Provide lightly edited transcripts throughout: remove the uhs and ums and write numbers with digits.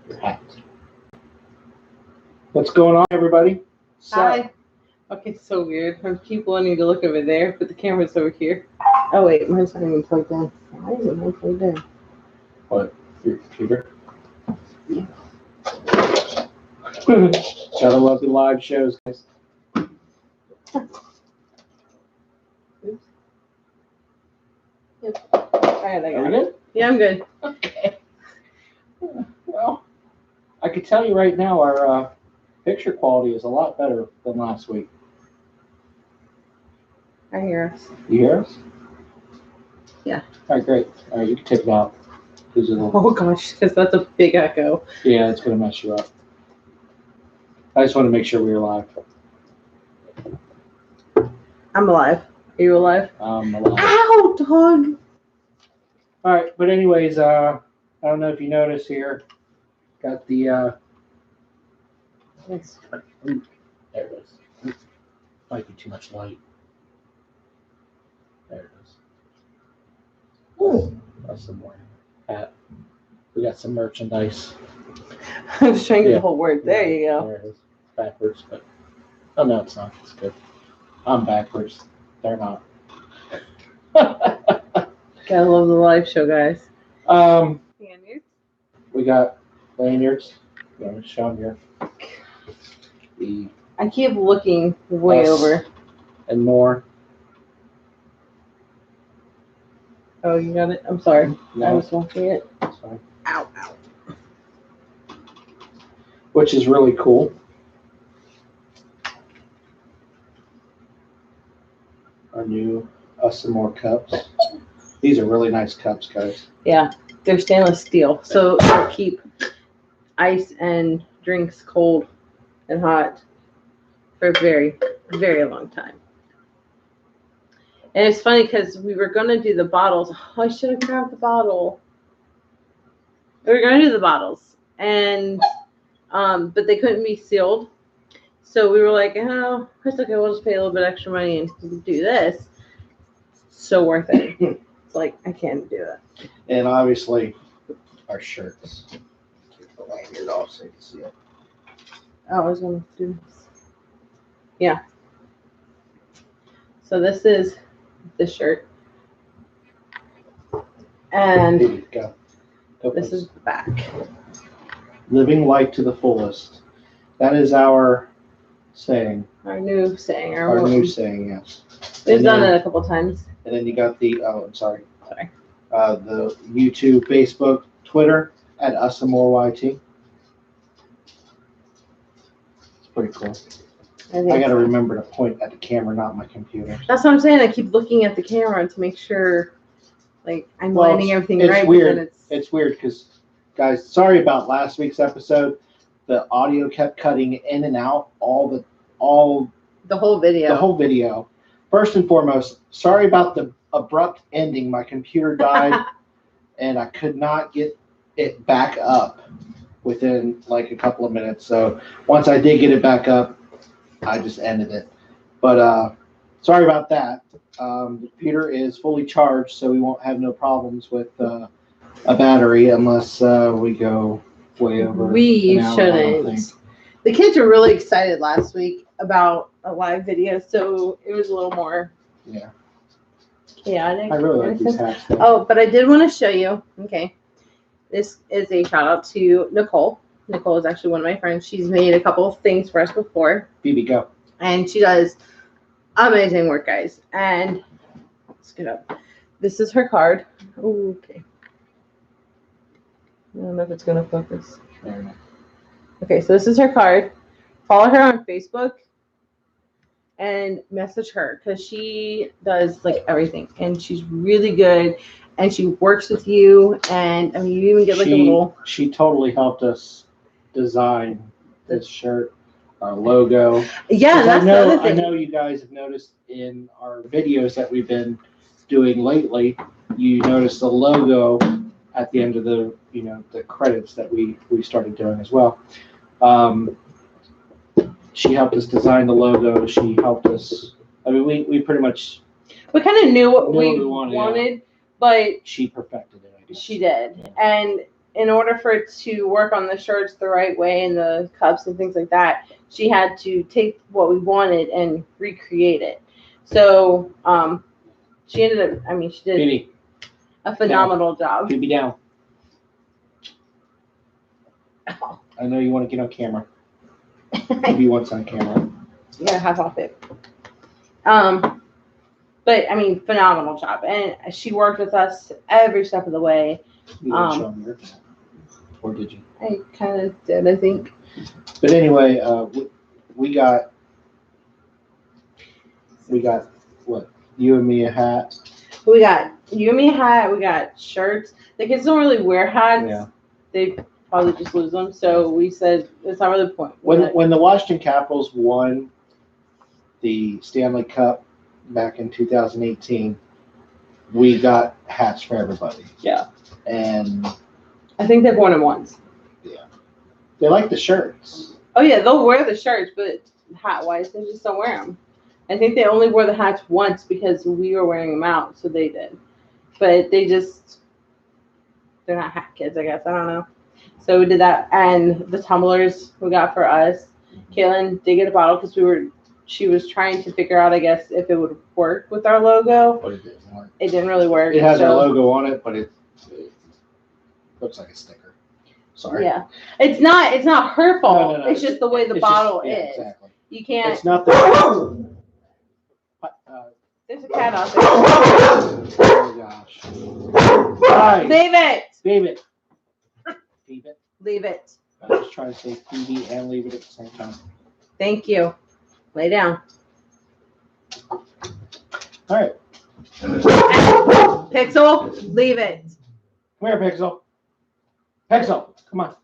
your hat. What's going on, everybody? Hi. Okay, it's so weird. I keep wanting to look over there, but the camera's over here. Oh wait, mine's not even plugged in. Why is it not plugged in? What? Your computer? Yeah. Gotta love the live shows, guys. Oops. Yep. All right, I Are we got it. good? Yeah, I'm good. Okay. Well, I could tell you right now, our picture quality is a lot better than last week. I hear us. You hear us? Yeah. All right, great. All right, you can take it out. Oh gosh, because that's a big echo. Yeah, it's going to mess you up. I just want to make sure we were live. I'm alive. Are you alive? I'm alive. Ow, dog! All right, but anyways, I don't know if you notice here, got the, Yes. ooh, there it is. Might be too much light. There it is. Ooh. That's some more hat. We got some merchandise. I was trying to get Yeah. the whole word. There you go. There it is. Backwards, but oh no, it's not. It's good. I'm backwards. They're not. Gotta love the live show, guys. Lanyards? We got lanyards. You want to show them here? I keep looking way Us. over. And more. Oh, you got it? I'm sorry. I No, was watching it. it's fine. Ow, ow. Which is really cool. Our new Some More cups. These are really nice cups, guys. Yeah, they're stainless steel, so they'll keep ice and drinks cold and hot for a very, very long time. And it's funny because we were going to do the bottles. Oh, I should have grabbed the bottle. We were going to do the bottles, and but they couldn't be sealed. So we were like, oh, it's okay, we'll just pay a little bit extra money and do this. So worth it. It's like, I can't do it. And obviously, our shirts. Take the lanyard off so you can see it. Oh, I was going to do this. Yeah. So this is the shirt. And Here you go. this is the back. Living life to the fullest. That is our saying. Our new saying. Our new saying, yes. We've And done then- it a couple times. And then you got the, oh, I'm sorry. Sorry. The YouTube, Facebook, Twitter at USamoreYT. It's pretty cool. I got to remember to point at the camera, not my computer. That's what I'm saying. I keep looking at the camera to make sure, like, I'm Well, lining everything it's right. weird. But then It's weird because, guys, sorry about last week's episode. The audio kept cutting in and out the whole video. the whole video. First and foremost, sorry about the abrupt ending. My computer died, and I could not get it back up within like a couple of minutes. So once I did get it back up, I just ended it. But sorry about that. The computer is fully charged, so we won't have no problems with a battery unless we go way over. We an hour, I don't think. shouldn't. The kids were really excited last week about a live video, so it was a little more Yeah. chaotic. I really like these hats. Though. Oh, but I did want to show you. Okay. This is a shout out to Nicole. Nicole is actually one of my friends. She's made a couple of things for us before. Phoebe, go. And she does amazing work, guys. And let's get up. This is her card. Ooh, okay. I don't know if it's going to focus. There we go. Okay, so this is her card. Follow her on Facebook and message her because she does like everything and she's really good and she works with you and I mean you even get like a little. She totally helped us design this shirt, our logo. Yeah, that's the other thing. I know you guys have noticed in our videos that we've been doing lately. You notice the logo at the end of the the credits that we started doing as well. She helped us design the logo. She helped us. I mean, we pretty much. We kind of knew what we wanted, wanted, but she perfected it. I guess. she did, and in order for it to work on the shirts the right way and the cups and things like that, she had to take what we wanted and recreate it. So she ended up, I mean, she did Phoebe, a phenomenal job. Phoebe down. I know you want to get on camera. Phoebe wants on camera. You gotta have off it. But I mean, phenomenal job, and she worked with us every step of the way. You didn't show me yours. Or did you? I kind of did, I think. But anyway, we got what? You and me a hat. We got you and me a hat. We got shirts. The kids don't really wear hats. Yeah. They probably just lose them. So we said it's not really the point. When the Washington Capitals won the Stanley Cup back in 2018, we got hats for everybody. Yeah. And I think they've worn them once. yeah, they like the shirts. Oh yeah, they'll wear the shirts, but hat-wise, they just don't wear them. I think they only wore the hats once because we were wearing them out, so they did. But they're not hat kids, I guess. I don't know. So we did that, and the tumblers we got for us. Caitlin did get a bottle because she was trying to figure out, I guess, if it would work with our logo. But it didn't work. It didn't really work. It has our logo on it, but it looks like a sticker. Sorry. Yeah, it's not her fault. No. It's just the way the bottle is. Exactly. You can't. It's not the. There's a cat out there. Oh gosh. Right. Leave it. Leave it. Leave it. Leave it. I was trying to say Phoebe and leave it at the same time. Thank you. Lay down. All right. Pixel, leave it. Come here, Pixel. Pixel, come on.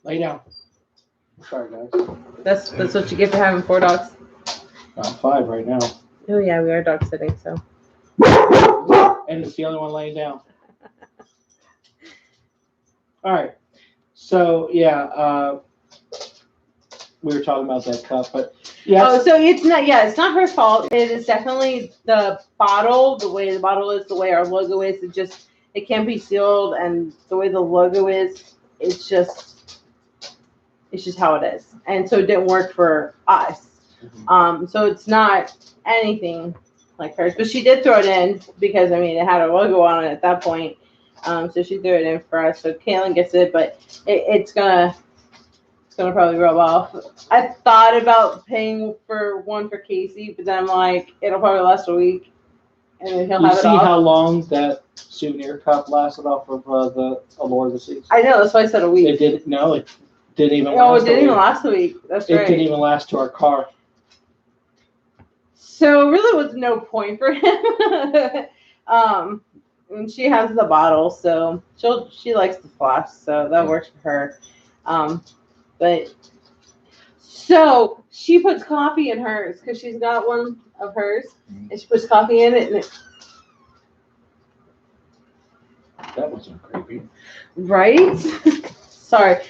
Lay down. Sorry, guys. That's what you get for having 4 dogs. 5 right now. Oh yeah, we are dog sitting, so. And it's the only one laying down. All right. So yeah, we were talking about that cup, but yeah. Oh, so it's not her fault. It is definitely the bottle, the way the bottle is, the way our logo is. It can't be sealed, and the way the logo is, it's just how it is. And so it didn't work for us. Mm-hmm. So it's not anything like hers, but she did throw it in because I mean it had a logo on it at that point. So she threw it in for us. So Caitlin gets it, but it's gonna probably rub off. I thought about paying for one for Casey, but then I'm like, it'll probably last a week, and then he'll have it off. You see how long that souvenir cup lasted off of the Allure of the Seas? I know, that's why I said a week. It didn't even. No, it didn't even last a week. That's right. It didn't even last to our car. So really was no point for him. And she has the bottle, so she likes the floss, so that works for her. But so she puts coffee in hers because she's got one of hers, and she puts coffee in it, and That wasn't creepy. right? Sorry,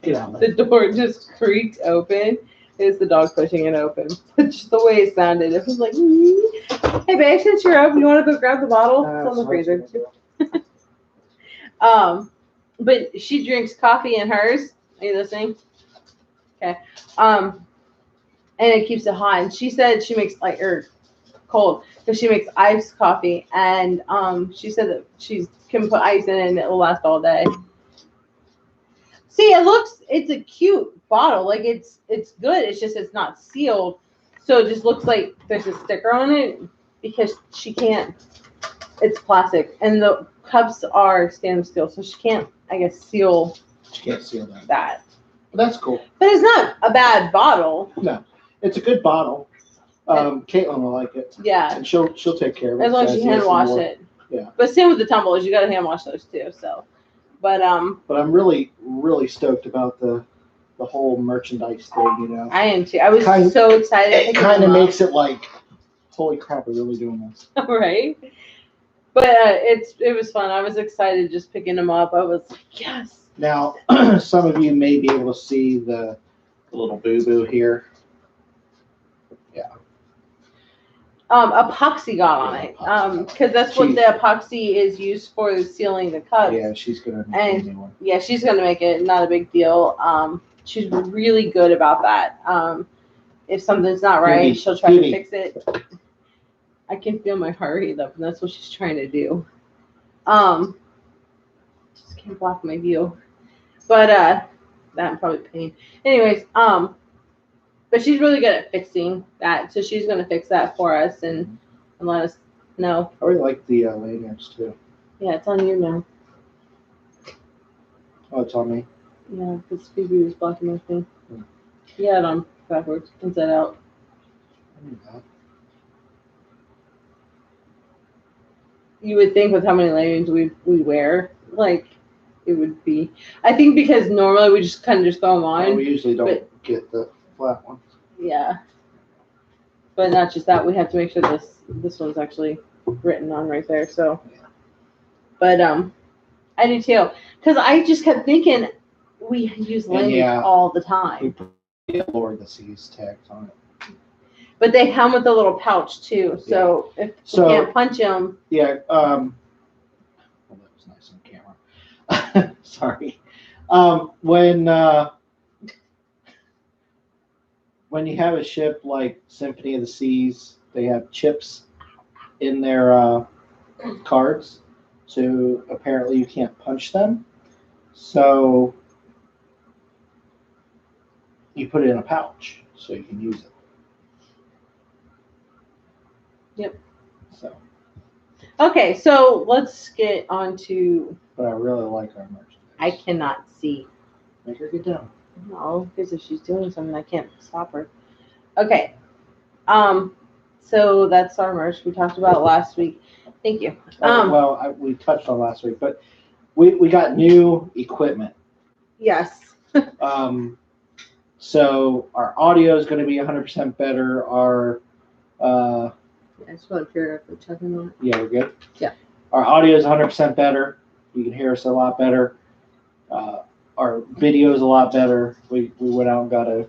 Get out. the door just creaked open. It's the dog pushing it open. Just the way it sounded, it was like, hey babe, since you're up, you want to go grab the bottle? It's on the freezer. But she drinks coffee in hers. Are you listening? Okay. And it keeps it hot. And she said she makes cold, because she makes iced coffee. And she said that she can put ice in it and it will last all day. See, it's a cute bottle. Like it's good. It's just it's not sealed. So it just looks like there's a sticker on it because she can't. It's plastic, and the cups are stainless steel, so she can't, I guess, seal. She can't seal that. But that's cool. But it's not a bad bottle. No, it's a good bottle. Caitlin will like it. Yeah. And she'll take care of it. As long as you hand wash it. Yeah. But same with the tumblers, you got to hand wash those too. So, but I'm really, really stoked about the whole merchandise thing. You know. I am too. I was so excited. It kind of makes it like, holy crap, we're really doing this. Right. But it was fun. I was excited just picking them up. I was like, yes. Now, some of you may be able to see the little boo-boo here. Yeah. Epoxy got on it. Because that's what the epoxy is used for sealing the cups. Yeah, she's gonna make a new one. Yeah, she's gonna make it. Not a big deal. She's really good about that. If something's not right, she'll try to fix it. I can feel my heart rate up, and that's what she's trying to do. Just can't block my view. But that probably pain. Anyways, but she's really good at fixing that, so she's gonna fix that for us and let us know. I really like the lanyards too. Yeah, it's on you now. Oh, it's on me. Yeah, because Phoebe was blocking my thing. Yeah, it on backwards, inside out. I knew that. You would think with how many lanyards we wear, like it would be. I think because normally we just kind of just throw them on. No, we usually don't get the flat ones. Yeah. But not just that, we have to make sure this one's actually written on right there. So, but I do too, because I just kept thinking we use lanyards all the time. We lower the C's tags on it. But they come with a little pouch too, so if you can't punch them. Yeah. Well, that was nice on camera. Sorry. When you have a ship like Symphony of the Seas, they have chips in their cards, so apparently you can't punch them. So you put it in a pouch so you can use it. Yep. So. Okay, so let's get on to. But I really like our merchandise. I cannot see. Make her get down. No, because if she's doing something, I can't stop her. Okay. So that's our merch we talked about last week. Thank you. We touched on last week, but we got new equipment. Yes. So our audio is going to be 100% better. I just want to figure out if we're checking on it. Yeah, we're good. Yeah. Our audio is 100% better. You can hear us a lot better. Our video is a lot better. We went out and got a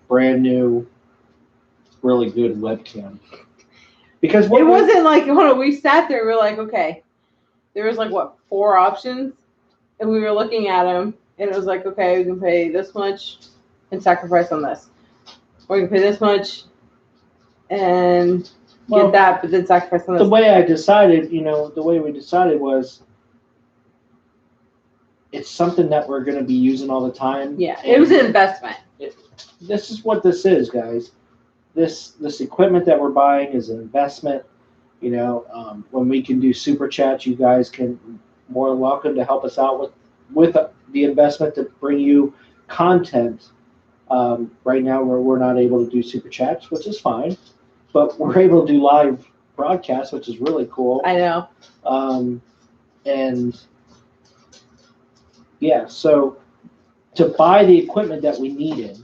brand new, really good webcam. Because it wasn't like we sat there, we were like, okay, there was like 4 options, and we were looking at them, and it was like, okay, we can pay this much and sacrifice on this, or we can pay this much and get that, but then sacrifice on this. The way we decided was, it's something that we're going to be using all the time. Yeah, it was an investment. This is what this is, guys. This equipment that we're buying is an investment. When we can do super chats, you guys can more than welcome to help us out with the investment to bring you content. Right now, we're not able to do super chats, which is fine, but we're able to do live broadcasts, which is really cool. I know. And yeah, so to buy the equipment that we needed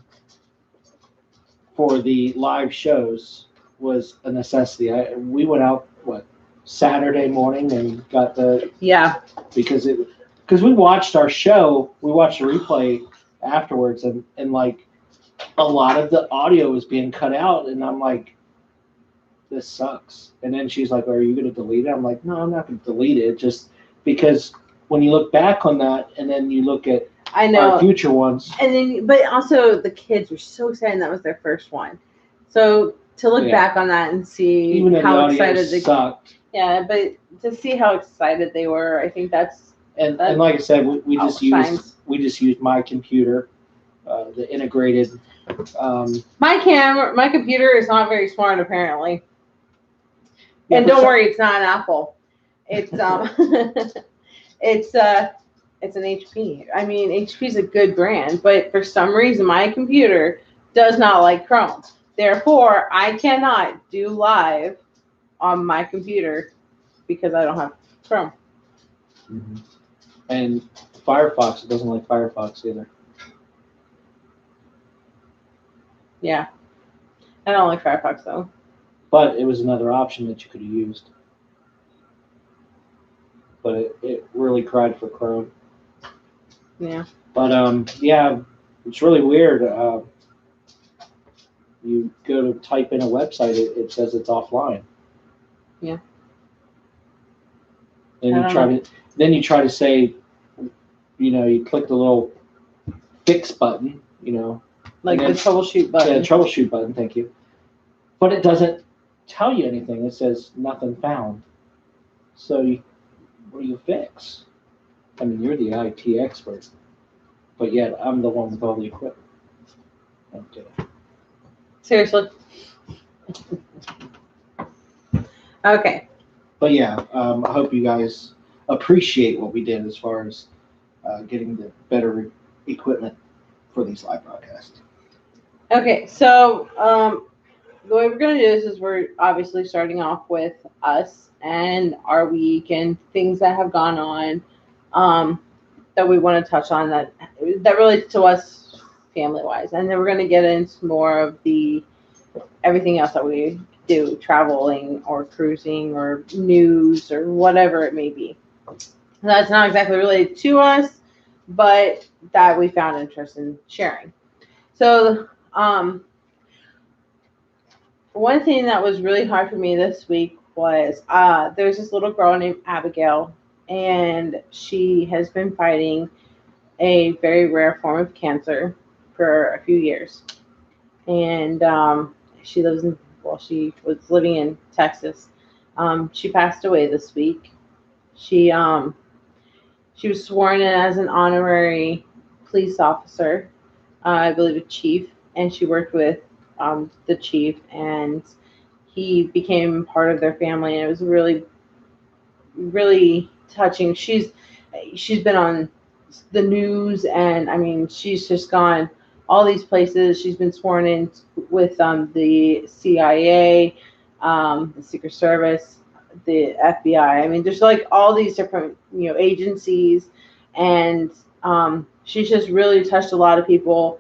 for the live shows was a necessity. We went out Saturday morning and got because we watched our show, we watched the replay afterwards, and like a lot of the audio was being cut out, and I'm like, this sucks. And then she's like, are you going to delete it? I'm like, no, I'm not going to delete it, just because when you look back on that and then you look at our future ones. And then, but also the kids were so excited that was their first one. So to look back on that and see even how excited they sucked. Yeah, but to see how excited they were, I think that's and like I said, we just used my computer, the integrated. My computer is not very smart apparently. Yeah, and don't worry, it's not an Apple. It's it's an HP. I mean, HP is a good brand, but for some reason, my computer does not like Chrome. Therefore, I cannot do live on my computer because I don't have Chrome. Mm-hmm. And Firefox, it doesn't like Firefox either. Yeah. I don't like Firefox, though. But it was another option that you could have used. But it really cried for Chrome. Yeah. But, yeah, it's really weird. You go to type in a website, it says it's offline. Yeah. And I don't you try to say, you click the little fix button, like and the then- troubleshoot yeah, button. troubleshoot button, thank you. But it doesn't tell you anything. It says nothing found. So what do you fix? I mean, you're the IT expert, but yet I'm the one with all the equipment. Okay. Seriously. Okay. But yeah, I hope you guys appreciate what we did as far as getting the better equipment for these live broadcasts. Okay, so the way we're going to do this is we're obviously starting off with us and our week and things that have gone on that we want to touch on that relates to us family-wise. And then we're going to get into more of everything else that we do, traveling or cruising or news or whatever it may be. That's not exactly related to us, but that we found interest in sharing. So, one thing that was really hard for me this week was there's this little girl named Abigail, and she has been fighting a very rare form of cancer for a few years. And she was living in Texas. She passed away this week. She was sworn in as an honorary police officer, I believe a chief, and she worked with the chief, and he became part of their family, and it was really, really touching. She's been on the news, and I mean, she's just gone all these places. She's been sworn in with the CIA, the Secret Service, the FBI. I mean, there's like all these different agencies, and she's just really touched a lot of people,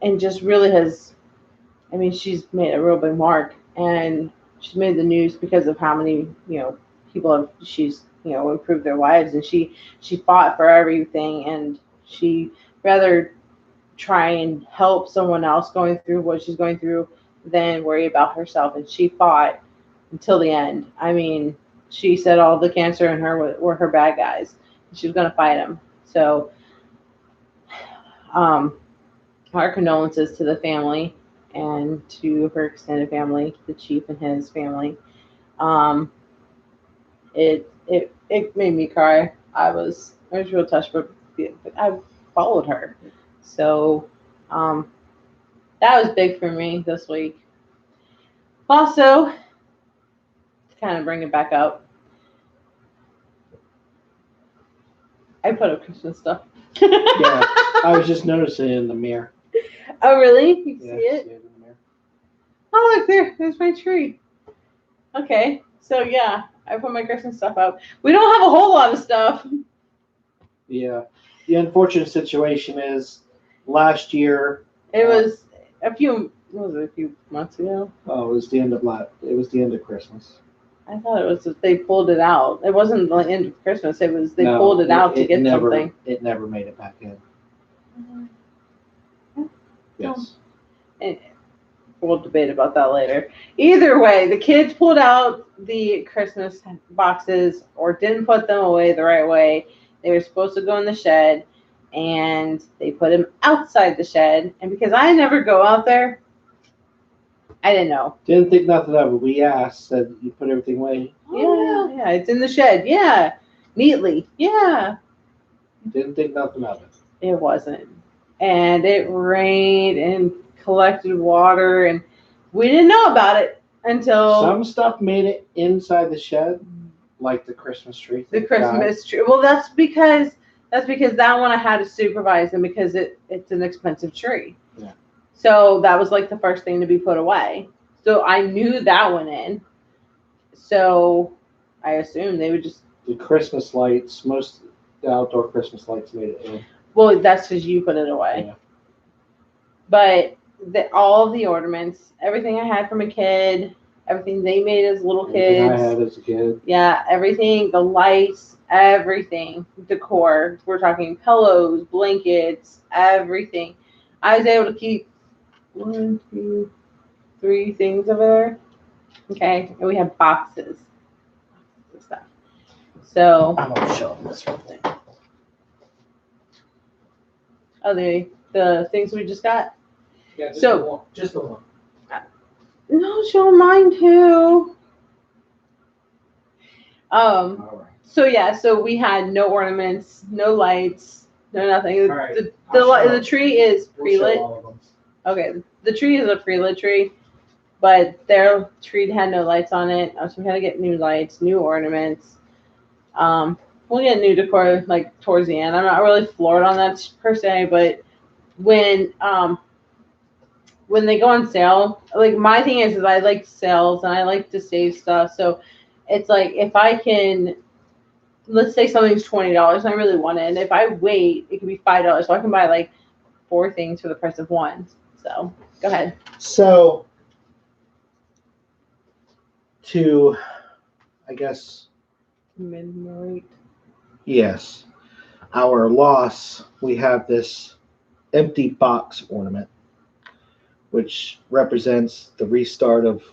and just really has. I mean, she's made a real big mark, and she's made the news because of how many people she's improved their lives, and she fought for everything, and she rather try and help someone else going through what she's going through than worry about herself, and she fought until the end. I mean, she said all the cancer in her were her bad guys. She was going to fight them. So our condolences to the family and to her extended family, the chief and his family. It made me cry. I was real touched, but I followed her. So that was big for me this week. Also, to kind of bring it back up, I put up Christmas stuff. Yeah, I was just noticing it in the mirror. Oh, really? You can Yeah, see it? in the mirror. Oh, look there. There's my tree. Okay. So, yeah, I put my Christmas stuff up. We don't have a whole lot of stuff. Yeah. The unfortunate situation is last year. It was a few months ago? Oh, it was the end of Christmas. I thought it was that they pulled it out. It wasn't the end of Christmas. It was they pulled it out to get something. It never made it back in. Yes. And we'll debate about that later. Either way, the kids pulled out the Christmas boxes or didn't put them away the right way. They were supposed to go in the shed, and they put them outside the shed. And because I never go out there, I didn't know. Didn't think nothing of it. We asked, said you put everything away. Yeah, it's in the shed. Yeah, neatly. Yeah. Didn't think nothing of it. It wasn't. And it rained and collected water, and we didn't know about it until Some stuff made it inside the shed, like the Christmas tree. the Christmas tree. Well, that's because that one I had to supervise, and because it's an expensive tree. Yeah. So that was like the first thing to be put away. So I knew that went in. So I assumed they would just. The Christmas lights, most the outdoor Christmas lights made it in. Well, that's because you put it away. Yeah. But all of the ornaments, everything I had from a kid, everything they made as little Everything kids. I had as a kid. Yeah, everything, the lights, everything, decor. We're talking pillows, blankets, everything. I was able to keep 1, 2, 3 things over there. Okay, and we have boxes of stuff. So, I'm gonna show them this real thing. oh, the things we just got. Yeah, just So- the one. Just the one. No, show mine too. All right. So yeah, so we had no ornaments, no lights, no nothing. All right. The tree is We'll show pre-lit. all of them. Okay, the tree is a pre-lit tree, but their tree had no lights on it. So we had to get new lights, new ornaments. We'll get new decor like towards the end. I'm not really floored on that per se, but when they go on sale, like my thing is I like sales and I like to save stuff. So it's like if I can, let's say something's $20 and I really want it, and if I wait, it could be $5. So I can buy like 4 things for the price of 1. So go ahead. So, to, I guess, Midnight. yes, our loss, we have this empty box ornament, which represents the restart of,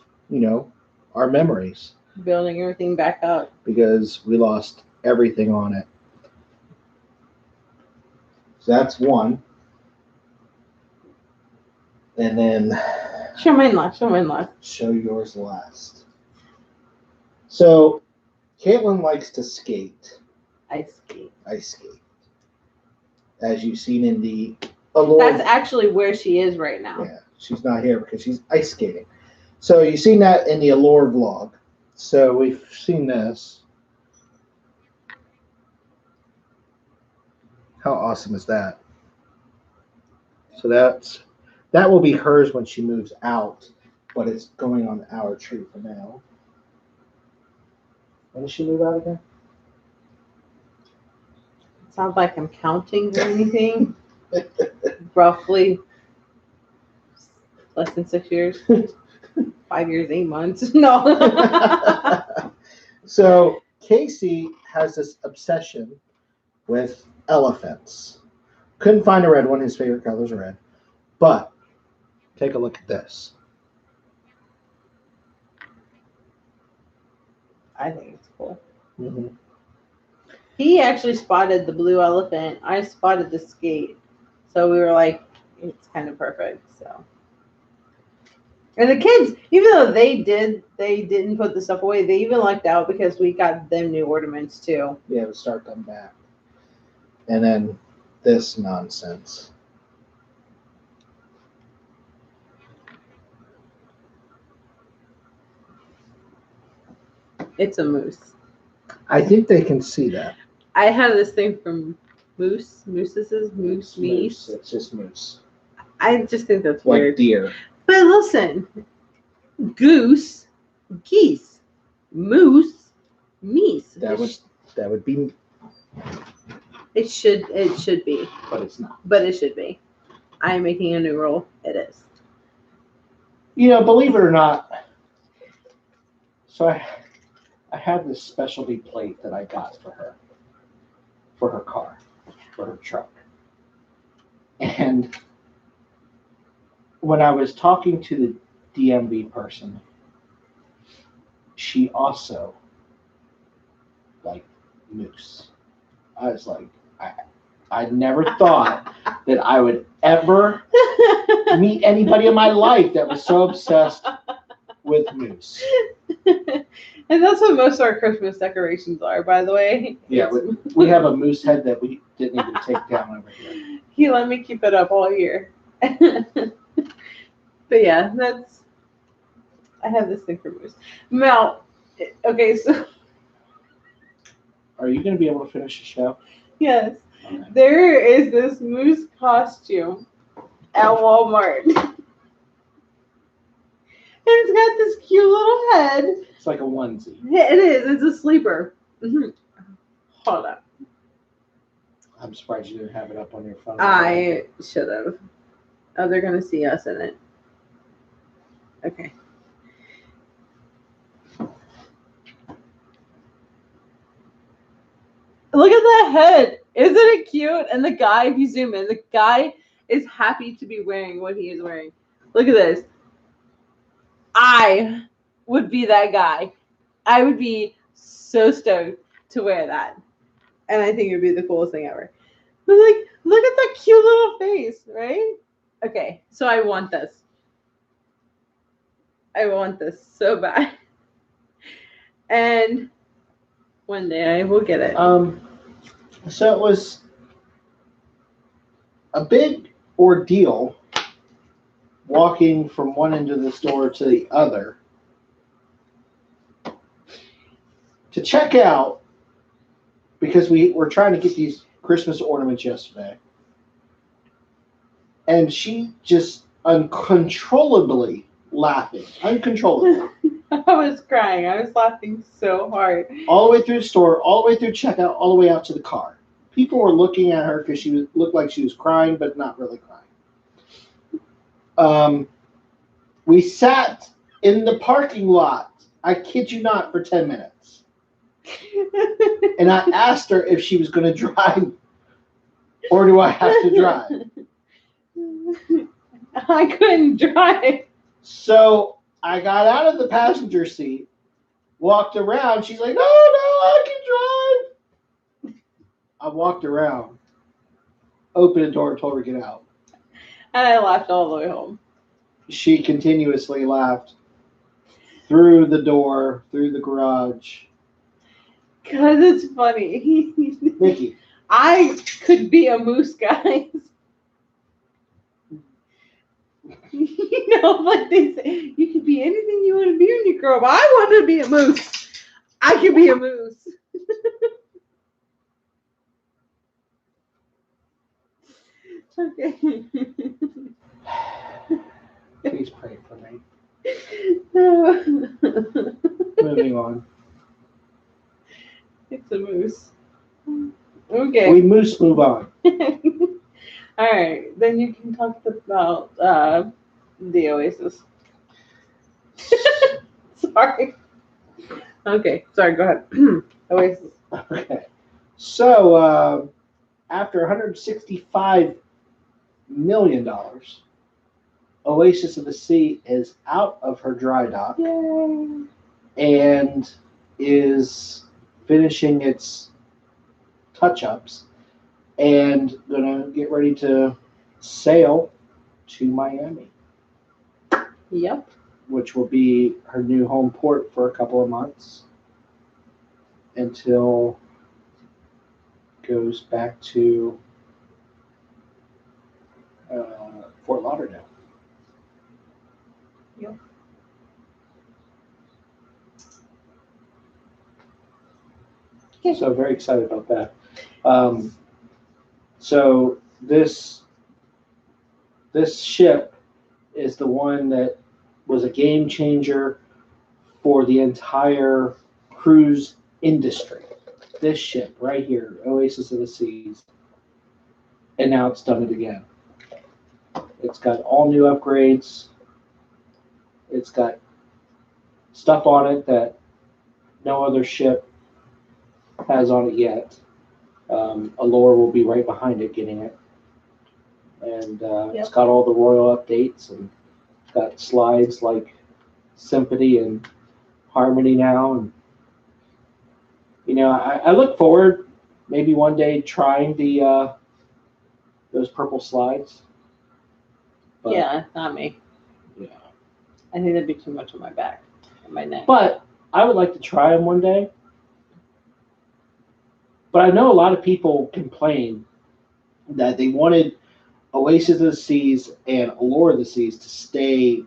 our memories, Building everything back up. because we lost everything on it. So that's one. And then Show mine last. Show mine last. show yours last. So Caitlin likes to skate, Ice skate. ice skate, as you've seen in the Allure. That's actually where she is right now. Yeah, she's not here because she's ice skating. So you've seen that in the Allure vlog. So we've seen this. How awesome is that? So that will be hers when she moves out, but it's going on our tree for now. When does she move out again? Sounds like I'm counting or anything. Roughly less than 6 years. 5 years, 8 months. No. So Casey has this obsession with elephants. Couldn't find a red one. His favorite color is red. But take a look at this. I think it's cool. Mm-hmm. He actually spotted the blue elephant. I spotted the skate. So we were like, it's kind of perfect. So, and the kids, even though they didn't put the stuff away, they even lucked out because we got them new ornaments too. Yeah, to start them back. And then this nonsense. It's a moose. I think they can see that. I have this thing from moose. Moose. It's just moose. I just think that's Like weird. deer. But listen, goose, geese, moose, meese. That would be, It should be, but it's not. but it should be. I am making a new rule. It is. Believe it or not, so I have this specialty plate that I got for her car, for her truck. And when I was talking to the DMV person, she also liked moose. I was like, I never thought that I would ever meet anybody in my life that was so obsessed with moose. And that's what most of our Christmas decorations are, by the way. Yeah, we have a moose head that we didn't even take down over here. He let me keep it up all year. But yeah, I have this thing for moose. Mel, okay, so. Are you going to be able to finish the show? Yes. Okay. There is this moose costume at Walmart. And it's got this cute little head. It's like a onesie. It is. It's a sleeper. Mm-hmm. Hold up. I'm surprised you didn't have it up on your phone. I should have. Oh, they're going to see us in it. Okay. Look at that head. Isn't it cute? And the guy, if you zoom in, the guy is happy to be wearing what he is wearing. Look at this. I would be that guy. I would be so stoked to wear that. And I think it would be the coolest thing ever. But like, look at that cute little face, right? Okay, so I want this. I want this so bad. And one day I will get it. So it was a big ordeal walking from one end of the store to the other to check out, because we were trying to get these Christmas ornaments yesterday. And she just uncontrollably laughing. Uncontrollably. I was crying. I was laughing so hard. All the way through the store, all the way through checkout, all the way out to the car. People were looking at her because looked like she was crying, but not really crying. We sat in the parking lot, I kid you not, for 10 minutes. And I asked her if she was going to drive, or do I have to drive? I couldn't drive. So I got out of the passenger seat, walked around. She's like, no, I can drive. I walked around, opened the door, told her to get out. And I laughed all the way home. She continuously laughed through the door, through the garage. Because it's funny. Nikki. I could be a moose, guys. You know, like they say, you could be anything you want to be when you grow up. I want to be a moose. I could be a moose. Okay. Please pray for me. No. Moving on. It's a moose. Okay. We moose move on. All right, then you can talk about the Oasis. Sorry. Okay, sorry, go ahead. Oasis. Okay. So, after $165 million, Oasis of the Sea is out of her dry dock. Yay. And is finishing its touch-ups and gonna get ready to sail to Miami. Yep. Which will be her new home port for a couple of months until it goes back to Fort Lauderdale. Yep. So very excited about that. So this ship is the one that was a game changer for the entire cruise industry. This ship right here, Oasis of the Seas, and now it's done it again. It's got all new upgrades. It's got stuff on it that no other ship has on it yet. Allure will be right behind it getting it. And It's got all the royal updates, and it's got slides like Symphony and Harmony now. And I look forward maybe one day trying those purple slides. But, yeah, not me. Yeah. I think that'd be too much on my back and my neck. But I would like to try them one day. But I know a lot of people complain that they wanted Oasis of the Seas and Allure of the Seas to stay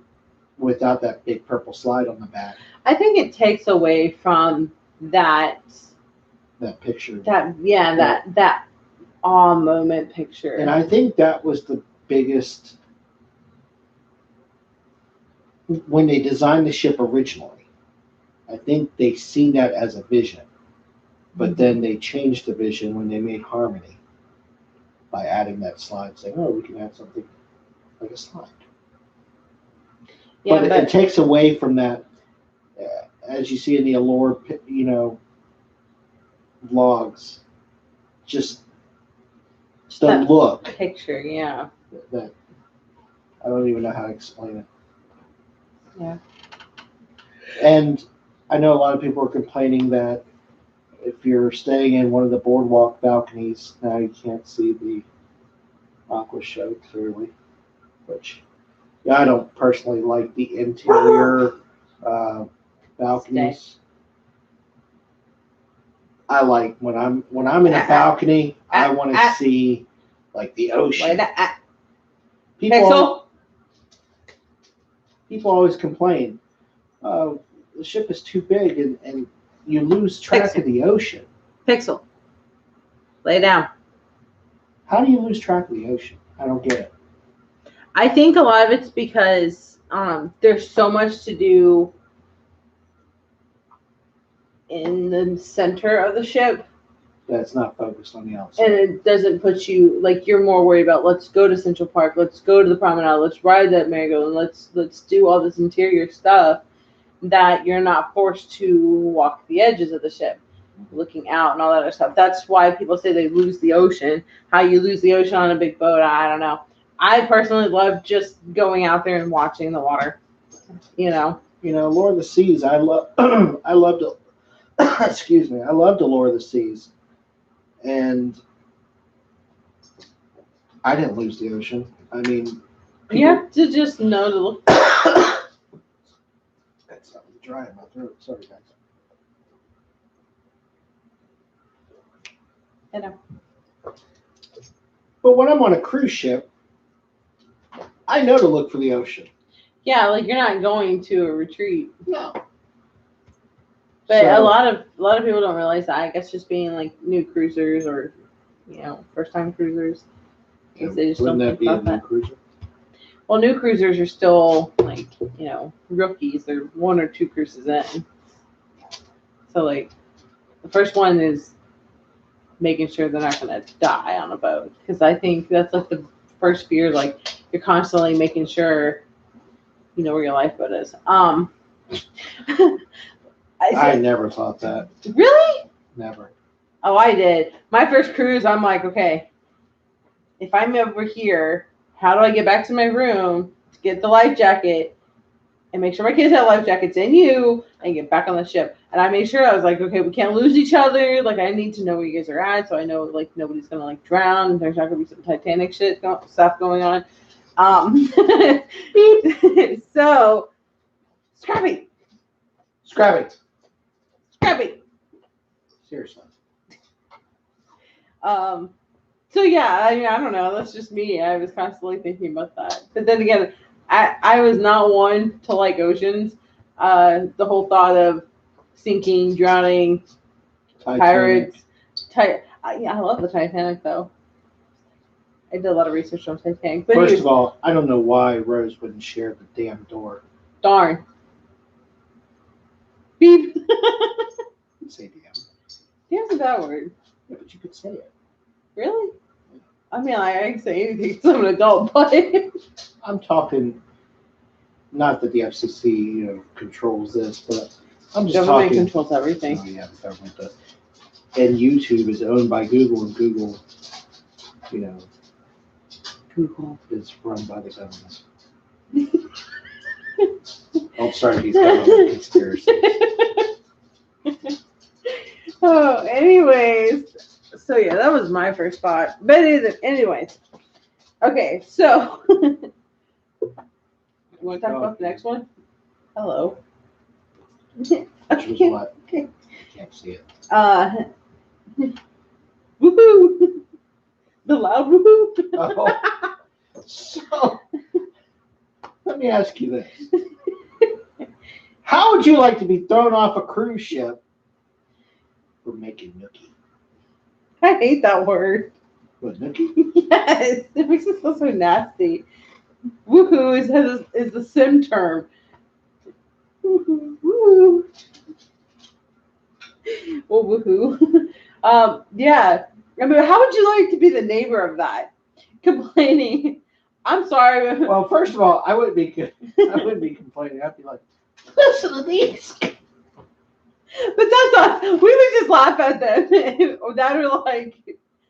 without that big purple slide on the back. I think it takes away from that picture. That awe moment picture. And I think that was the biggest when they designed the ship originally. I think they seen that as a vision. But then they changed the vision when they made Harmony by adding that slide, saying, oh, we can add something like a slide. Yeah, but it takes away from that, as you see in the Allure, vlogs, just the look. Picture, yeah. That I don't even know how to explain it. Yeah. And I know a lot of people are complaining that if you're staying in one of the boardwalk balconies, now you can't see the aqua show clearly. Which, yeah, I don't personally like the interior balconies. I like when I'm in a balcony, I want to see like the ocean. People always complain, the ship is too big and you lose track of the ocean. Pixel, lay down. How do you lose track of the ocean? I don't get it. I think a lot of it's because there's so much to do in the center of the ship. That's not focused on the outside. And it doesn't put you, like, you're more worried about, let's go to Central Park, let's go to the promenade, let's ride that merry-go-round, let's do all this interior stuff, that you're not forced to walk the edges of the ship, looking out and all that other stuff. That's why people say they lose the ocean. How you lose the ocean on a big boat, I don't know. I personally love just going out there and watching the water. Lord of the Seas, I love to excuse me, I love the Lord of the Seas. And I didn't lose the ocean. I mean, you have to just know to look. That's something dry in my throat. Sorry, guys. I know. But when I'm on a cruise ship, I know to look for the ocean. Yeah, like you're not going to a retreat. No. But a lot of people don't realize that. I guess just being like new cruisers or first time cruisers, they just don't think about that. Cruiser? Well, new cruisers are still like rookies. They're 1 or 2 cruises in. So like the first one is making sure they're not going to die on a boat, because I think that's like the first fear. Like you're constantly making sure you know where your lifeboat is. I never thought that. Really? Never. Oh, I did. My first cruise, I'm like, okay, if I'm over here, how do I get back to my room to get the life jacket and make sure my kids have life jackets and get back on the ship? And I made sure, I was like, okay, we can't lose each other. Like, I need to know where you guys are at, so I know like nobody's gonna like drown. There's not gonna be some Titanic stuff going on. So, Scrappy. Seriously. So yeah, I mean, I don't know. That's just me. I was constantly thinking about that. But then again, I was not one to like oceans. The whole thought of sinking, drowning, pirates. I love the Titanic though. I did a lot of research on Titanic. But First of all, I don't know why Rose wouldn't share the damn door. Darn. Beep. Say damn. Damn's a bad word. Yeah, but you could say it. Really? I mean, I can say anything because I'm an adult, but I'm talking, not that the FCC controls this, but I'm just government talking. controls everything. Oh yeah, the government does. And YouTube is owned by Google, and Google, Google is run by the government. Don't start these government conspiracies. Oh, anyways. So yeah, that was my first spot. But anyways. Okay, so you want to talk about the next one? Hello. Which was what? Okay. Can't see it. Woohoo! The loud woohoo. Oh. So let me ask you this. How would you like to be thrown off a cruise ship for making nookie? I hate that word. What, nookie? Yes, it makes it feel so nasty. Woohoo is the sim term. Woohoo. Well, woohoo. Yeah. I mean, how would you like to be the neighbor of that? Complaining. I'm sorry. Well, first of all, I wouldn't be complaining. I'd be like, listen to these. But that's not. We would just laugh at them. Or that, or like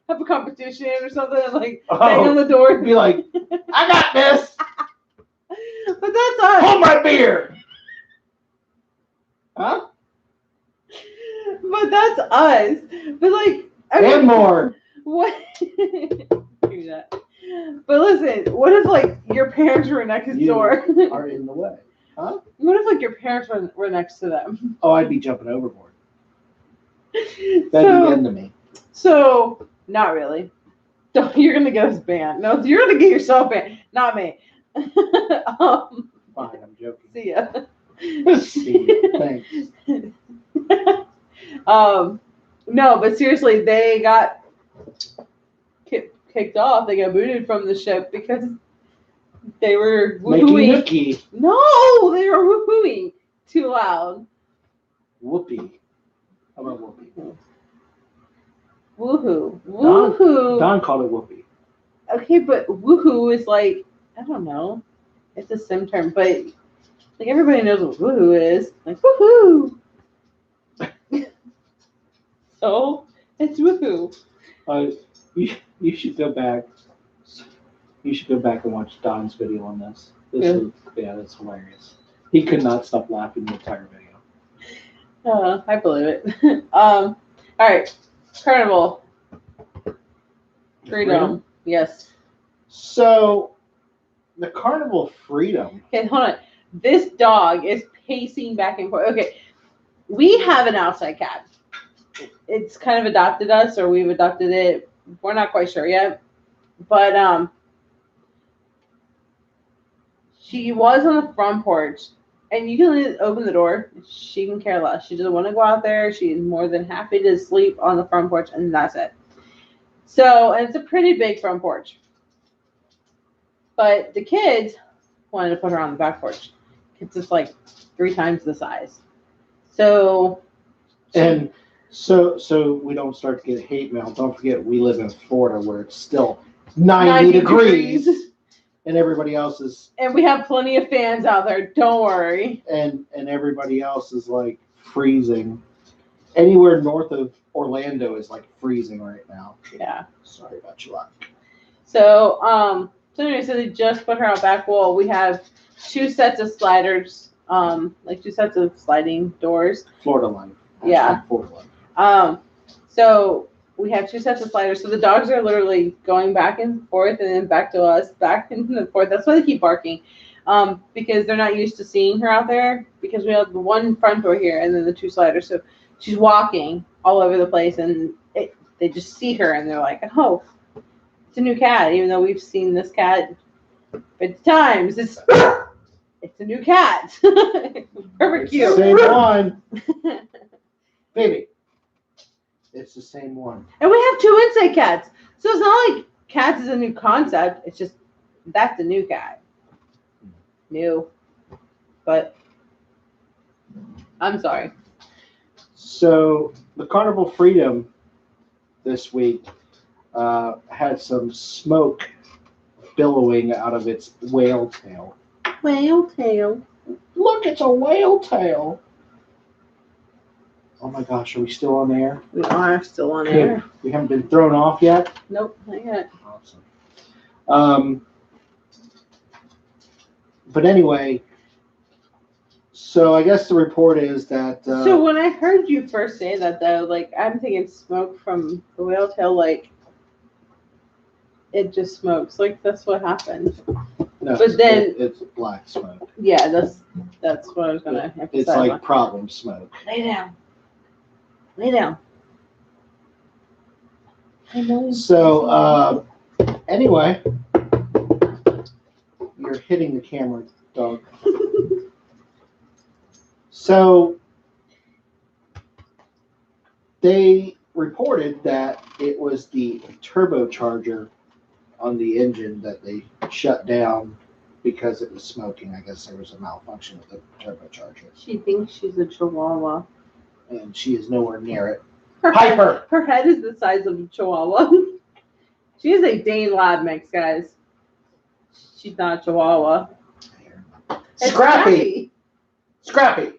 have a competition or something, and like bang on the door and be like, I got this. But that's us. Hold my beer. Huh? But that's us. But like, I And mean, more. what? Do that. But listen, what if like your parents were next You door? are in the way. Huh? What if like your parents were next to them? Oh, I'd be jumping overboard. That'd be the So, end of me. so not really. So you're gonna get us banned. No, you're gonna get yourself banned, not me. Fine, I'm joking. See ya. See ya. Thanks. No, but seriously, they got kicked off. They got booted from the ship because they were Making woohooing. nookie. No, they were woohooing too loud. Whoopee. How about whoopee? Woohoo. Woohoo. Don called it whoopee. Okay, but woohoo is like, I don't know. It's a sim term, but like everybody knows what woohoo is. Like woohoo. So it's woohoo. You should go back. You should go back and watch Don's video on this. Yeah, that's hilarious. He could not stop laughing the entire video. I believe it. All right, Carnival Freedom. Yes. So, the Carnival Freedom. Okay, hold on. This dog is pacing back and forth. Okay, we have an outside cat. It's kind of adopted us, or we've adopted it. We're not quite sure yet, but she was on the front porch, and you can open the door. She can care less. She doesn't want to go out there. She's more than happy to sleep on the front porch, and that's it. So, and it's a pretty big front porch. But the kids wanted to put her on the back porch. It's just like 3 times the size. So, And so we don't start to get hate mail. Don't forget, we live in Florida where it's still 90 degrees. And everybody else is. And we have plenty of fans out there. Don't worry. And everybody else is like freezing. Anywhere north of Orlando is like freezing right now. Yeah. Sorry about your luck. So anyway, so they just put her out back. Well, we have 2 sets of sliders, like 2 sets of sliding doors. Florida line. Yeah. Florida line. So we have 2 sets of sliders. So the dogs are literally going back and forth and then back to us, back and forth. That's why they keep barking. Because they're not used to seeing her out there, because we have the 1 front door here and then the 2 sliders. So she's walking all over the place, and they just see her and they're like, oh, it's a new cat, even though we've seen this cat 50 times. It's a new cat. Perfect cute. Same one. Baby. It's the same one. And we have 2 inside cats. So it's not like cats is a new concept. It's just that's a new cat. New. But I'm sorry. So the Carnival Freedom this week had some smoke billowing out of its whale tail. Whale tail. Look, it's a whale tail. Oh my gosh, are we still on air? We are still on Good. air. We haven't been thrown off yet? Nope, not yet. Awesome. But anyway, so I guess the report is that. So when I heard you first say that, though, like I'm thinking smoke from the whale tail, like it just smokes. Like that's what happened. No, but then it's black smoke. Yeah, that's what I was gonna emphasize. It's like problem smoke. Lay down. Lay down. I know. So anyway, you're hitting the camera, dog. So they reported that it was the turbocharger on the engine that they shut down because it was smoking. I guess there was a malfunction with the turbocharger. She thinks she's a chihuahua. And she is nowhere near it. Her Piper! Her head is the size of a chihuahua. She is a Dane Lab mix, guys. She's not a chihuahua. It's Scrappy! Scrappy!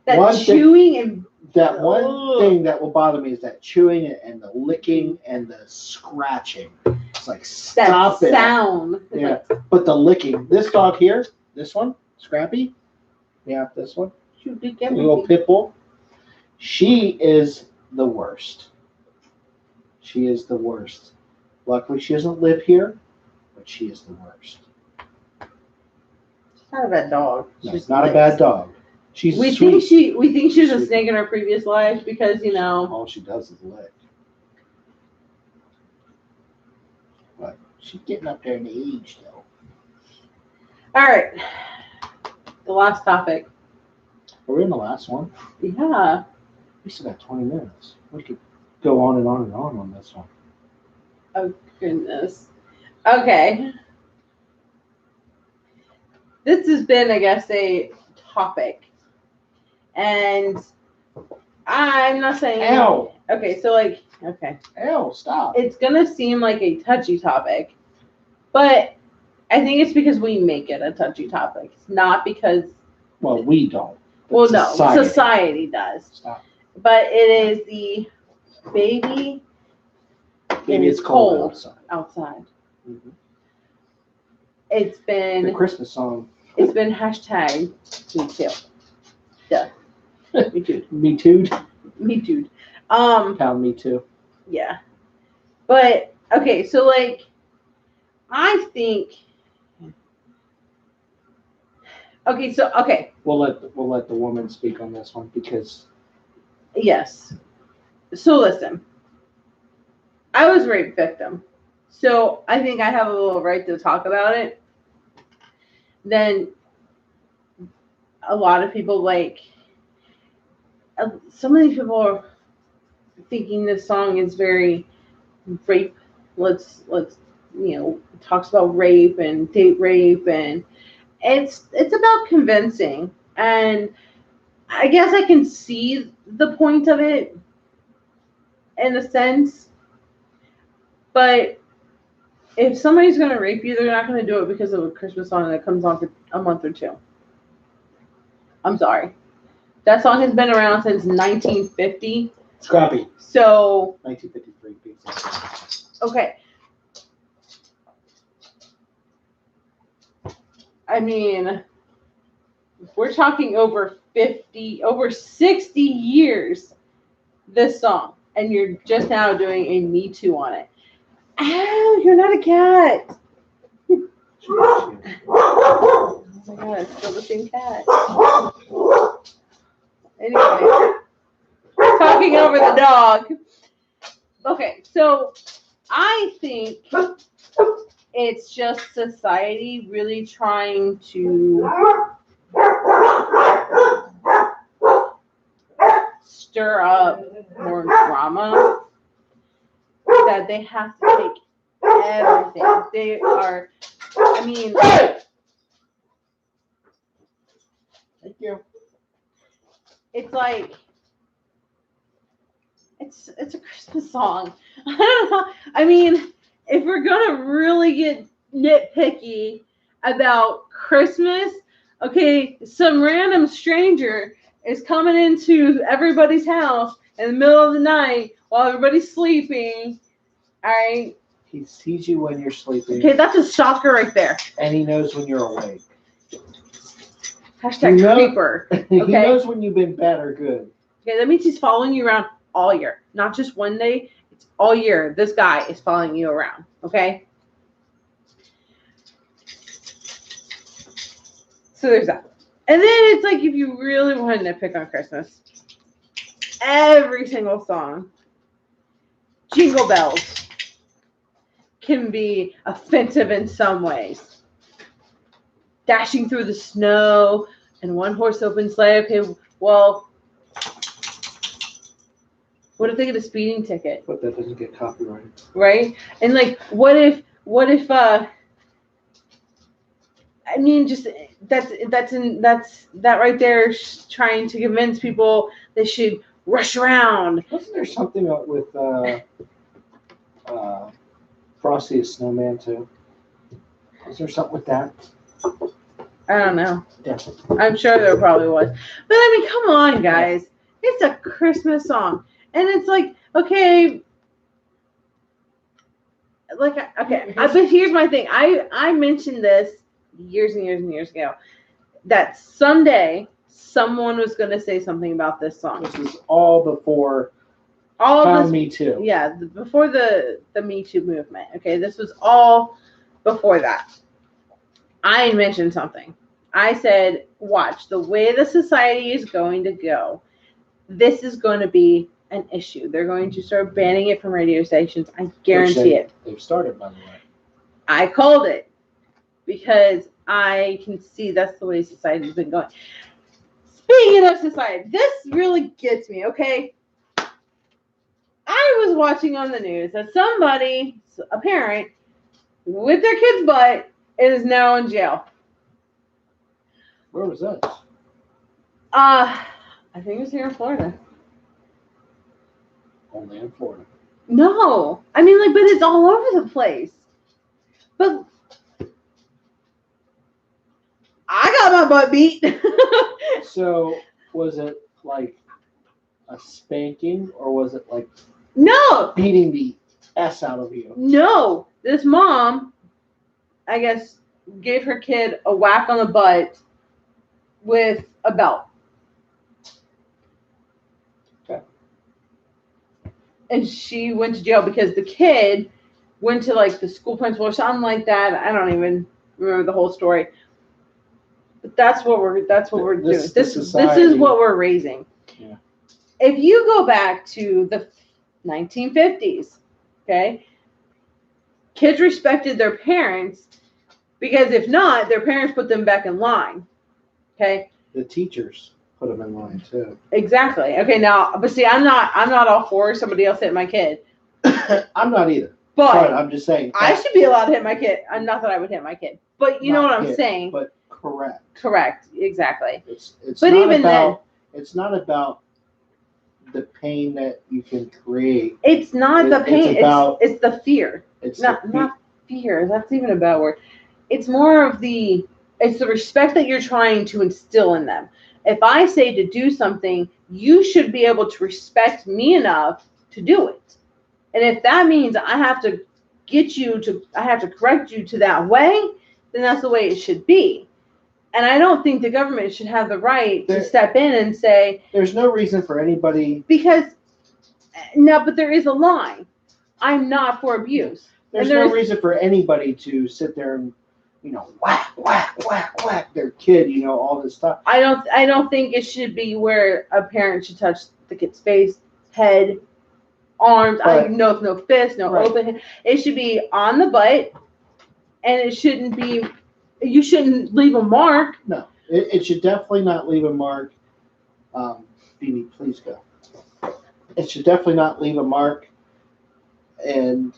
That One chewing and that one thing that will bother me is that chewing and the licking and the scratching. It's like, stop that it. sound. Yeah, but the licking. This dog here, this one, Scrappy, Yeah, this one. You did A little pit bull. She is the worst. She is the worst. Luckily, she doesn't live here, but she is the worst. She's not a bad dog. No, she's not a bad dog. She's we sweet. think she was a Sweet. snake in her previous life because All she does is lick. But she's getting up there in age, though. All right. The last topic. Are we in the last one? Yeah. We still got 20 minutes. We could go on and on and on this one. Oh, goodness. Okay. This has been, I guess, a topic. And I'm not saying... Ow! Okay, so, like, okay. Ow, stop. It's going to seem like a touchy topic. But I think it's because we make it a touchy topic. It's not because... Well, we don't. Well, no. Society does. Stop. But it is the baby... Maybe it's cold outside. Mm-hmm. It's been... The Christmas song. It's been hashtag me too. Duh. Me too. Me too. Me too. Pound me too. Yeah. But okay, so like I think okay. We'll let the woman speak on this one because yes. So listen. I was a rape victim. So I think I have a little right to talk about it. Then a lot of people some of these people are thinking this song is very rape. Let's talks about rape and date rape, and it's about convincing. And I guess I can see the point of it in a sense, but if somebody's going to rape you, they're not going to do it because of a Christmas song that comes on for a month or two. I'm sorry. That song has been around since 1950. Scrappy. So 1953. Okay. I mean, we're talking over 60 years, this song, and you're just now doing a Me Too on it. Ow, you're not a cat. Oh my god, it's still the same cat. Anyway, talking over the dog. Okay, so I think it's just society really trying to stir up more drama, that they have to take everything. They are, I mean, Thank you. It's like, it's a Christmas song. I don't know. I mean, if we're gonna really get nitpicky about Christmas, okay, some random stranger is coming into everybody's house in the middle of the night while everybody's sleeping. All right. He sees you when you're sleeping. Okay, that's a stalker right there. And he knows when you're awake. Hashtag creeper. Okay. He knows when you've been bad or good. Okay, that means he's following you around all year, not just one day. It's all year. This guy is following you around. Okay. So there's that. And then it's like, if you really wanted to pick on Christmas, every single song, Jingle Bells, can be offensive in some ways. Dashing through the snow and one horse open sleigh. Okay, well, what if they get a speeding ticket? But that doesn't get copyrighted. Right? And like, what if I mean, just that right there trying to convince people they should rush around. Wasn't there something with Frosty the Snowman too? Was there something with that? I don't know. Yeah. I'm sure there probably was. But I mean, come on, guys. It's a Christmas song. And it's like, okay. Like, okay. But here's my thing. I mentioned this years and years and years ago. That someday someone was going to say something about this song. This is all before All of this, Me Too. yeah, before the Me Too movement. Okay, this was all before that. I mentioned something. I said, watch, the way the society is going to go, this is going to be an issue. They're going to start banning it from radio stations. I guarantee it. They've started, by the way. I called it because I can see that's the way society's been going. Speaking of society, this really gets me, okay? I was watching on the news that somebody, a parent, with their kid's butt, is now in jail. Where was that? I think it was here in Florida. Only in Florida. No. I mean, like, but it's all over the place. But I got my butt beat. So, was it like a spanking, or was it like No. beating the S out of you? No. This mom, I guess, gave her kid a whack on the butt with a belt. Okay. And she went to jail because the kid went to like the school principal or something like that. I don't even remember the whole story. But that's what we're doing. This is what we're raising. Yeah. If you go back to the 1950s, okay, kids respected their parents because if not, their parents put them back in line. Okay. The teachers put them in line too. Exactly. Okay. Now, but see, I'm not all for somebody else hitting my kid. I'm not either. But I'm just saying. I should be allowed to hit my kid. Not that I would hit my kid, but you know what I'm saying. But correct. Correct. Exactly. It's but not even about, then, it's not about the pain that you can create. It's not the pain. It's the fear. It's not fear. That's even a bad word. It's more of it's the respect that you're trying to instill in them. If I say to do something, you should be able to respect me enough to do it. And if that means I have to correct you to that way, then that's the way it should be. And I don't think the government should have the right to step in and say... There's no reason for anybody... But there is a line. I'm not for abuse. There's no reason for anybody to sit there and, whack, whack, whack, whack their kid, all this stuff. I don't think it should be where a parent should touch the kid's face, head, arms. No fist, no open hand. It should be on the butt, and it shouldn't be... You shouldn't leave a mark. No, it should definitely not leave a mark. Phoebe, please go. It should definitely not leave a mark. And,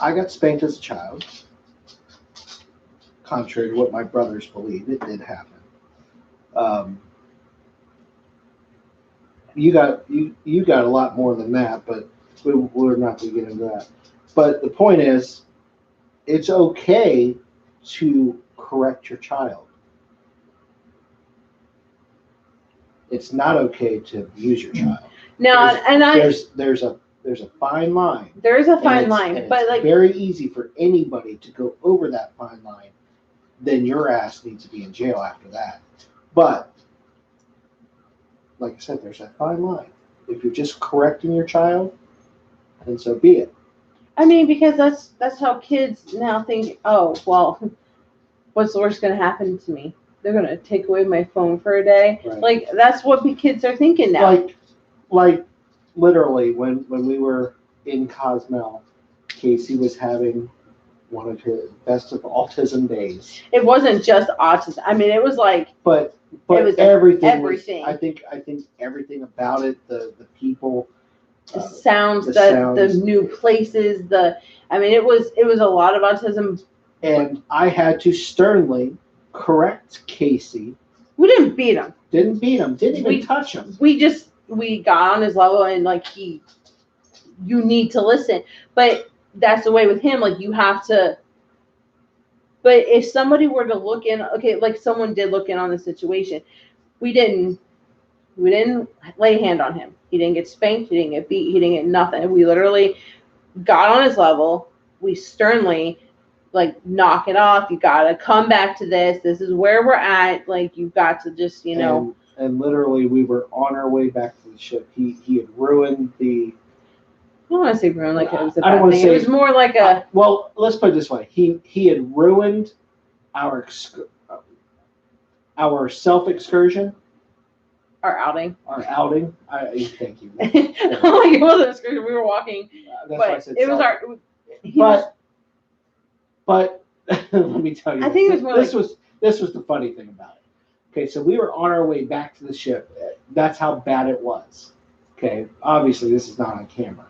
I got spanked as a child. Contrary to what my brothers believe, it did happen. You got a lot more than that, but we're not going to get into that. But the point is, it's okay to correct your child. It's not okay to abuse your child. No, there's a fine line. There is a fine line, but it's very easy for anybody to go over that fine line. Then your ass needs to be in jail after that. But like I said, there's a fine line. If you're just correcting your child, then so be it. I mean, because that's how kids now think, oh, well, what's the worst going to happen to me? They're going to take away my phone for a day. Right. Like, that's what kids are thinking now. Like literally, when we were in Cozumel, Casey was having one of his best of autism days. It wasn't just autism. I mean, it was like... But it was everything. I think everything about it, the people... The sounds, the new places, it was a lot of autism. And I had to sternly correct Casey. We didn't beat him. Didn't even touch him. We got on his level and you need to listen. But that's the way with him, you have to. But if somebody were to look in, someone did look in on the situation, we didn't lay a hand on him. He didn't get spanked. He didn't get beat. He didn't get nothing. We literally got on his level. We sternly, knock it off. You got to come back to this. This is where we're at. You've got to just, And And literally, we were on our way back to the ship. He had ruined the. I don't want to say ruined like it was a I don't bad wanna thing. say- It was more like a. Well, let's put it this way. He had ruined our self excursion, Our outing. our outing. Thank you. Like it wasn't an excursion. We were walking, That's why I but said it was self. our. But let me tell you, I think it was more this was the funny thing about it. Okay, so we were on our way back to the ship. That's how bad it was. Okay, obviously this is not on camera,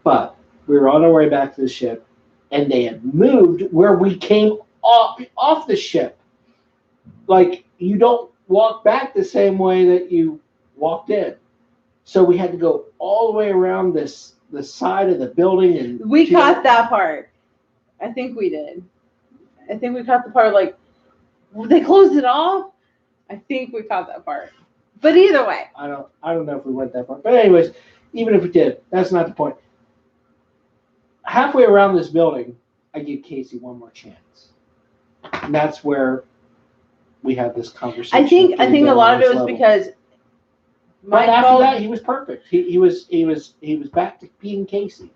but we were on our way back to the ship, and they had moved where we came off the ship. Like, you don't walk back the same way that you walked in. So we had to go all the way around the side of the building, and We caught that part. I think we did. I think we caught the part like they closed it off. I think we caught that part. But either way. I don't know if we went that far. But anyways, even if we did, that's not the point. Halfway around this building, I give Casey one more chance. And that's where we had this conversation. I think a lot of it was because but after that he was perfect. He was back to being Casey.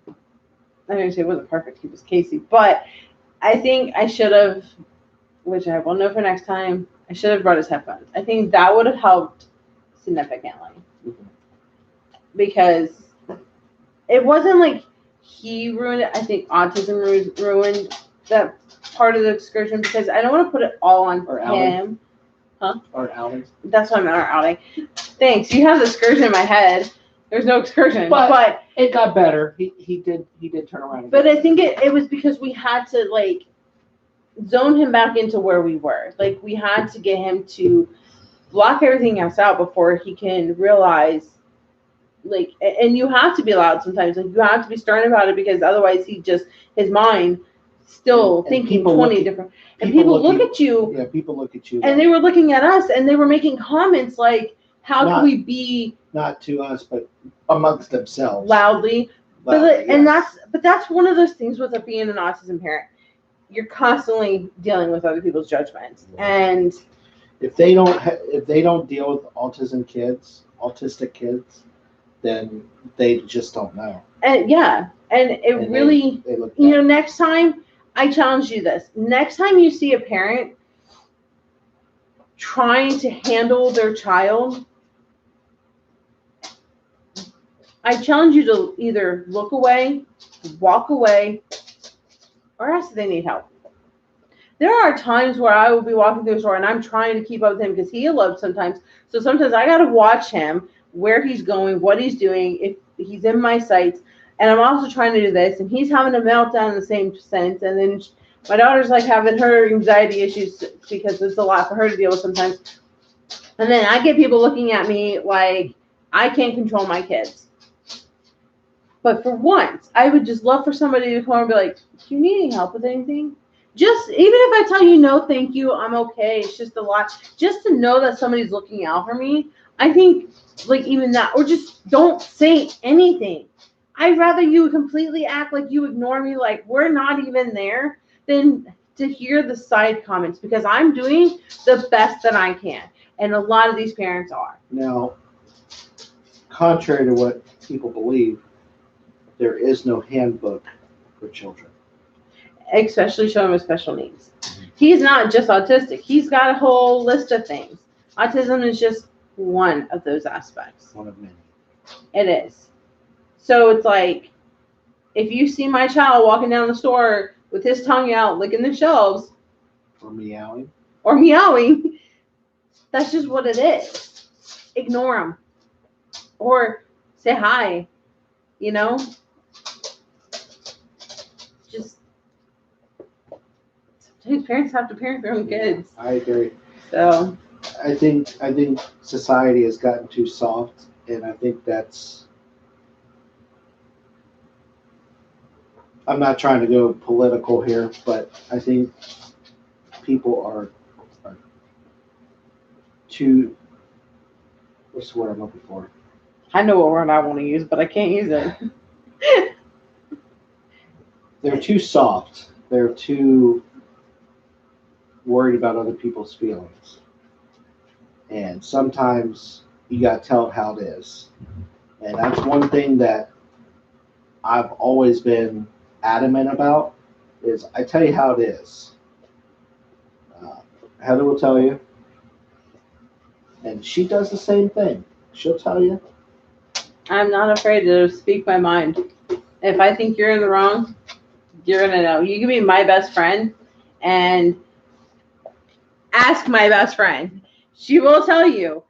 I didn't say it wasn't perfect, he was Casey. But I think I should have, which I will know for next time, I should have brought his headphones. I think that would have helped significantly. Mm-hmm. Because it wasn't like he ruined it. I think autism ruined that part of the excursion because I don't want to put it all on him. Huh? Or outing. That's what I meant, our outing. Thanks. You have the excursion in my head. There's no excursion. But it got better. He did turn around. But I think it was because we had to like zone him back into where we were. Like we had to get him to block everything else out before he can realize like, and you have to be loud sometimes. Like you have to be stern about it because otherwise his mind still thinking 20 different. And people look at you. Yeah, people look at you. And they were looking at us and they were making comments like, how can we be not to us, but amongst themselves loudly. Yes. And that's one of those things with being an autism parent. You're constantly dealing with other people's judgments, and if they don't deal with autistic kids, then they just don't know. And it really, next time I challenge you this. Next time you see a parent trying to handle their child, I challenge you to either look away, walk away, or ask if they need help. There are times where I will be walking through a store and I'm trying to keep up with him because he elopes sometimes. So sometimes I got to watch him, where he's going, what he's doing, if he's in my sights. And I'm also trying to do this. And he's having a meltdown in the same sense. And then my daughter's like having her anxiety issues because it's a lot for her to deal with sometimes. And then I get people looking at me like I can't control my kids. But for once, I would just love for somebody to come over and be like, do you need any help with anything? Just, even if I tell you no, thank you, I'm okay. It's just a lot. Just to know that somebody's looking out for me, I think, like, even that, or just don't say anything. I'd rather you completely act like you ignore me, like we're not even there, than to hear the side comments, because I'm doing the best that I can. And a lot of these parents are. Now, contrary to what people believe, there is no handbook for children. Especially children with special needs. He's not just autistic. He's got a whole list of things. Autism is just one of those aspects. One of many. It is. So it's like, if you see my child walking down the store with his tongue out, licking the shelves. Or meowing. That's just what it is. Ignore him. Or say hi. Just sometimes parents have to parent their own kids. I agree. So I think society has gotten too soft, and I think that's. I'm not trying to go political here, but I think people are too. What's the word I'm looking for? I know what word I want to use, but I can't use it. They're too soft. They're too worried about other people's feelings. And sometimes you got to tell it how it is. And that's one thing that I've always been adamant about is I tell you how it is. Heather will tell you. And she does the same thing. She'll tell you. I'm not afraid to speak my mind. If I think you're in the wrong, you're going to know. You can be my best friend and ask my best friend. She will tell you.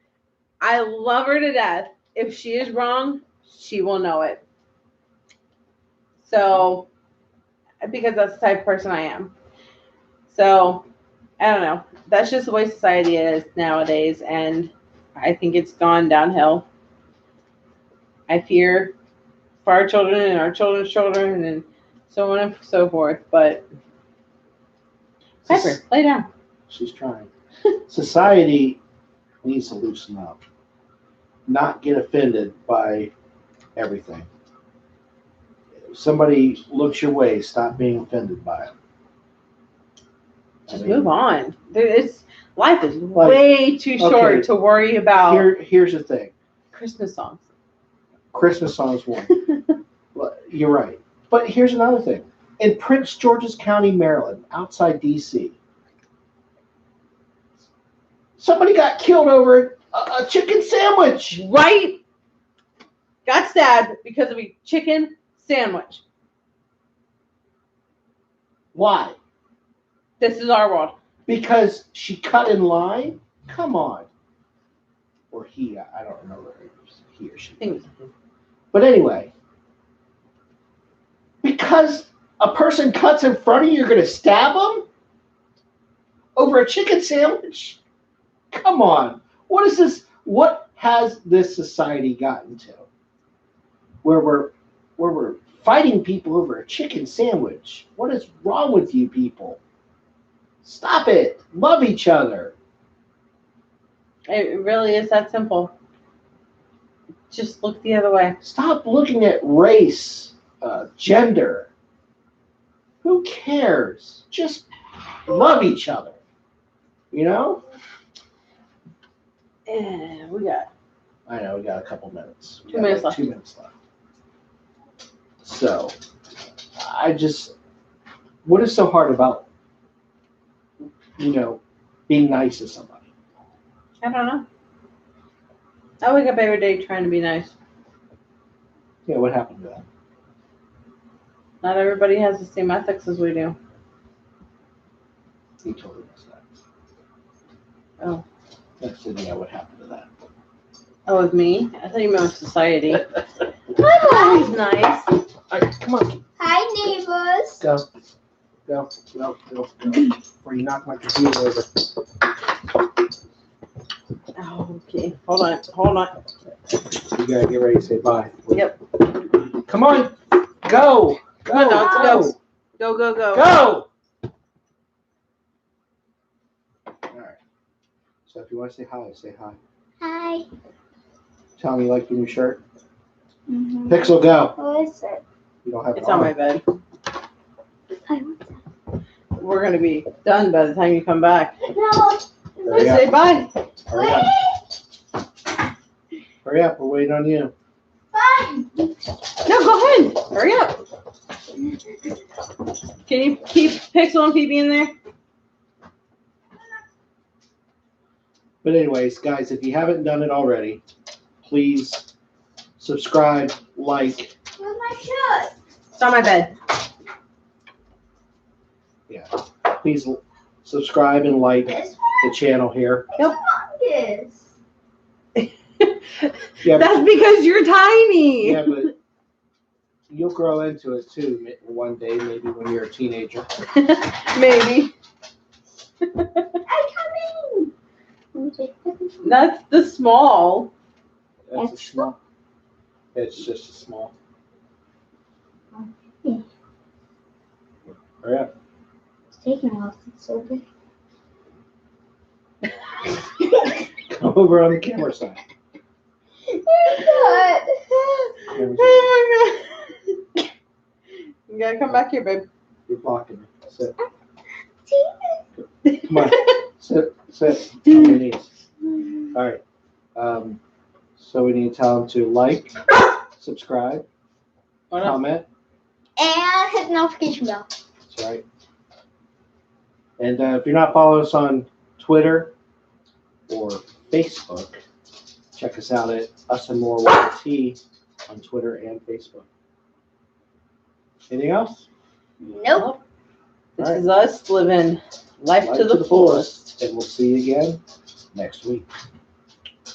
I love her to death. If she is wrong, she will know it. So, because that's the type of person I am. So, I don't know. That's just the way society is nowadays, and I think it's gone downhill. I fear for our children and our children's children and so on and so forth, but Piper, lay down. She's trying. Society needs to loosen up. Not get offended by everything. If somebody looks your way, stop being offended by it. Just move on. Life is way too short to worry about. Here's the thing. Christmas songs. Christmas songs one. Well, you're right. But here's another thing. In Prince George's County, Maryland, outside D.C., somebody got killed over a chicken sandwich. Right? Got stabbed because of a chicken sandwich. Why? This is our world. Because she cut in line? Come on. Or he, I don't remember if it was he or she. But anyway, because a person cuts in front of you, you're going to stab them? Over a chicken sandwich? Come on. What is this? What has this society gotten to? Where we're fighting people over a chicken sandwich. What is wrong with you people? Stop it. Love each other. It really is that simple. Just look the other way. Stop looking at race, gender. Who cares? Just love each other. You know? Yeah, I know, we got a couple minutes. 2 minutes left. 2 minutes left. So, what is so hard about, being nice to somebody? I don't know. I wake up every day trying to be nice. Yeah, what happened to that? Not everybody has the same ethics as we do. You totally missed that. Oh. That's the thing, what happened to that? Oh, with me? I thought you meant with society. I'm always nice. All right, come on. Hi, neighbors. Go. Before you knock my computer over. Oh, okay. Hold on. You gotta get ready to say bye. Yep. Come on. Go. Come on, dogs, go. Go. Go. All right. So if you want to say hi, say hi. Hi. Tell me you like the new shirt. Mm-hmm. Pixel, go. What is it? You don't have it It's on my bed. Hi. We're going to be done by the time you come back. No. Hurry Say up. bye. Hurry up. Hurry up. We're waiting on you. Fine. No, go ahead. Hurry up. Can you keep Pixel and Phoebe in there? But anyways, guys, if you haven't done it already, please subscribe, like. Where's my shirt? It's on my bed. Yeah. Please subscribe and like This the channel here. Yep. Yes. Yeah, That's because you're tiny. yeah, but you'll grow into it too one day, maybe when you're a teenager. Maybe. I'm coming. That's the small. That's a small. It's just a small. Yeah. Hurry up. It's taking a while. It's so big. Come over on the camera side. Oh my god. You gotta come back here, babe. You're blocking me. Sit. Come on. Sit. On your knees. All right. So we need to tell them to like, subscribe, What up? comment. And hit the notification bell. That's right. And if you're not following us on Twitter or Facebook, check us out at Us and More YT on Twitter and Facebook. Anything else? Nope. This All right. is us living life to the fullest. And we'll see you again next week.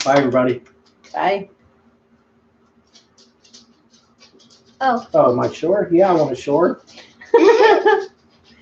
Bye, everybody. Bye. Oh. Oh, am I sure? Yeah, I want a shore.